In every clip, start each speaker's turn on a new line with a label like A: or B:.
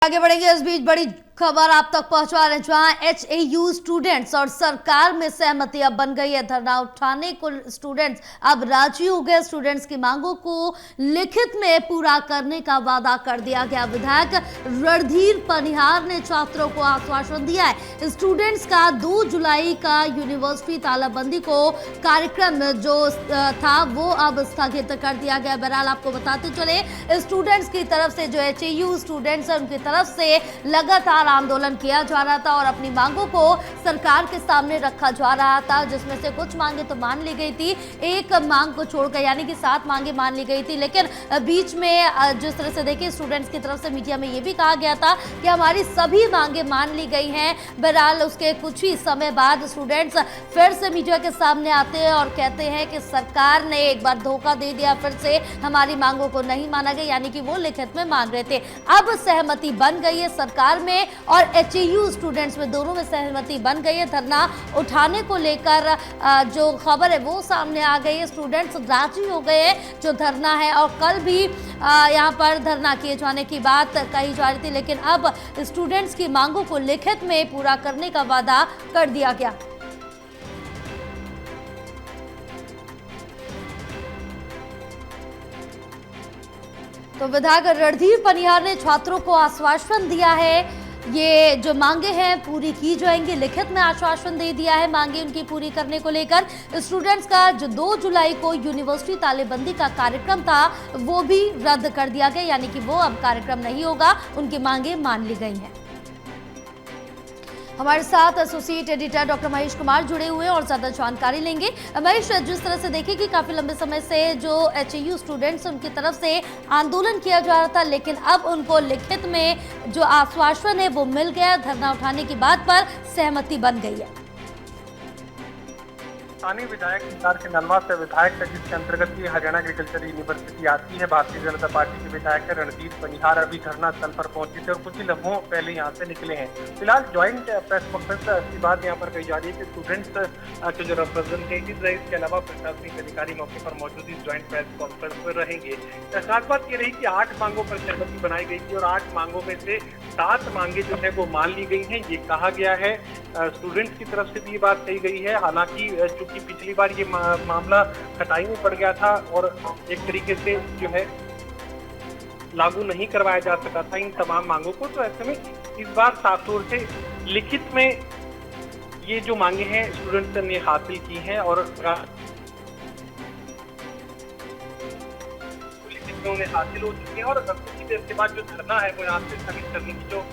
A: आगे बढ़ेंगे। इस बीच बड़ी खबर आप तक पहुंचा रहे, जहां एचएयू स्टूडेंट्स और सरकार में सहमति अब बन गई है। धरना उठाने को स्टूडेंट्स अब राजी हो गए। स्टूडेंट्स की मांगों को लिखित में पूरा करने का वादा कर दिया गया। विधायक रणधीर पनिहार ने छात्रों को आश्वासन दिया है। स्टूडेंट्स का 2 जुलाई का यूनिवर्सिटी तालाबंदी को कार्यक्रम जो था वो अब स्थगित कर दिया गया। बहरहाल आपको बताते चले, स्टूडेंट्स की तरफ से जो एचएयू स्टूडेंट्स है उनकी तरफ से लगातार आंदोलन किया जा रहा था और अपनी मांगों को सरकार के सामने रखा जा रहा था, जिसमें से कुछ मांगे तो मान ली गई थी, एक मांग को छोड़कर यानी कि 7 मांगे मान ली गई थी। लेकिन बीच में जिस तरह से देखिए, स्टूडेंट्स की तरफ से मीडिया में ये भी कहा गया था कि हमारी सभी मांगे मान ली गई हैं। बहरहाल उसके कुछ ही समय बाद स्टूडेंट्स फिर से मीडिया के सामने आते हैं और कहते हैं कि सरकार ने एक बार धोखा दे दिया, फिर से हमारी मांगों को नहीं माना गया, यानी कि वो लिखित में मांग रहे थे। अब सहमति बन गई है सरकार में और एचएयू स्टूडेंट्स में, दोनों में सहमति बन गई है। धरना उठाने को लेकर जो खबर है वो सामने आ गई है। स्टूडेंट्स राजी हो गए हैं जो धरना है, और कल भी यहाँ पर धरना किए जाने की बात कही जा रही थी, लेकिन अब स्टूडेंट्स की मांगों को लिखित में पूरा करने का वादा कर दिया गया। तो विधायक रणधीर पनिहार ने छात्रों को आश्वासन दिया है, ये जो मांगे हैं पूरी की जाएंगी। लिखित में आश्वासन दे दिया है मांगे उनकी पूरी करने को लेकर। स्टूडेंट्स का जो 2 जुलाई को यूनिवर्सिटी तालेबंदी का कार्यक्रम था वो भी रद्द कर दिया गया, यानी कि वो अब कार्यक्रम नहीं होगा, उनकी मांगे मान ली गई हैं। हमारे साथ associate editor doctor Mahesh Kumar जुड़े हुए हैं और ज्यादा जानकारी लेंगे। महेश, जिस तरह से देखिए कि काफी लंबे समय से जो एचएयू स्टूडेंट्स उनकी तरफ से आंदोलन किया जा रहा था, लेकिन अब उनको लिखित में जो आश्वासन है वो मिल गया। धरना उठाने की बात पर सहमति बन गई है।
B: स्थानीय विधायक हिसार के नलवा से विधायक है, जिसके अंतर्गत ये हरियाणा एग्रीकल्चर यूनिवर्सिटी आती है। भारतीय जनता पार्टी के विधायक रणधीर पनिहार अभी धरना स्थल पर पहुंचे थे और कुछ ही लम्हों पहले यहाँ से निकले हैं। फिलहाल ज्वाइंट प्रेस कॉन्फ्रेंस की बात यहाँ पर कही जा रही है कि स्टूडेंट्स के जो रिप्रेजेंटेटिव है, इसके अलावा प्रशासनिक अधिकारी मौके पर मौजूद इस ज्वाइंट प्रेस कॉन्फ्रेंस में रहेंगे। खास बात ये रही कि 8 मांगों पर सहमति बनाई गई थी और 8 मांगों में से 7 मांगे जो है वो मान ली गई हैं, ये कहा गया है। स्टूडेंट्स की तरफ से भी ये बात कही गई है। हालांकि चूंकि पिछली बार ये मामला खटाई में पड़ गया था और एक तरीके से जो है लागू नहीं करवाया जा सका था इन तमाम मांगों को, तो ऐसे में इस बार साफ तौर से लिखित में ये जो मांगे हैं स्टूडेंट्स ने हासिल की हैं और लिखित में उन्हें हासिल हो चुकी है। और कुछ ही देर के बाद जो धरना है वो यहाँ से स्थगित करने की जो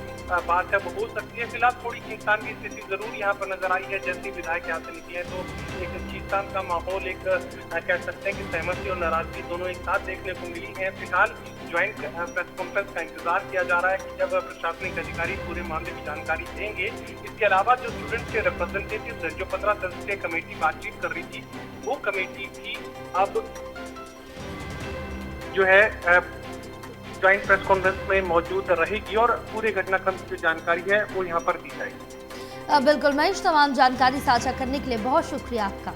B: बात है वो हो सकती है। फिलहाल थोड़ी खींचतान की स्थिति जरूर यहाँ पर नजर आई है। जैसे विधायक यहाँ से निकले तो एक खींचतान का माहौल, एक कह सकते हैं कि सहमति और नाराजगी दोनों एक साथ देखने को मिली है। फिलहाल ज्वाइंट प्रेस कॉन्फ्रेंस का इंतजार किया जा रहा है कि जब प्रशासनिक अधिकारी पूरे मामले की जानकारी देंगे। इसके अलावा जो स्टूडेंट्स के रिप्रेजेंटेटिव जो 15 सदस्यीय कमेटी बातचीत कर रही थी, वो कमेटी भी अब जो है ज्वाइंट प्रेस कॉन्फ्रेंस में मौजूद रहेगी और पूरे घटनाक्रम की जो जानकारी है वो यहाँ पर दी जाएगी।
A: बिल्कुल महेश, तमाम जानकारी साझा करने के लिए बहुत शुक्रिया आपका।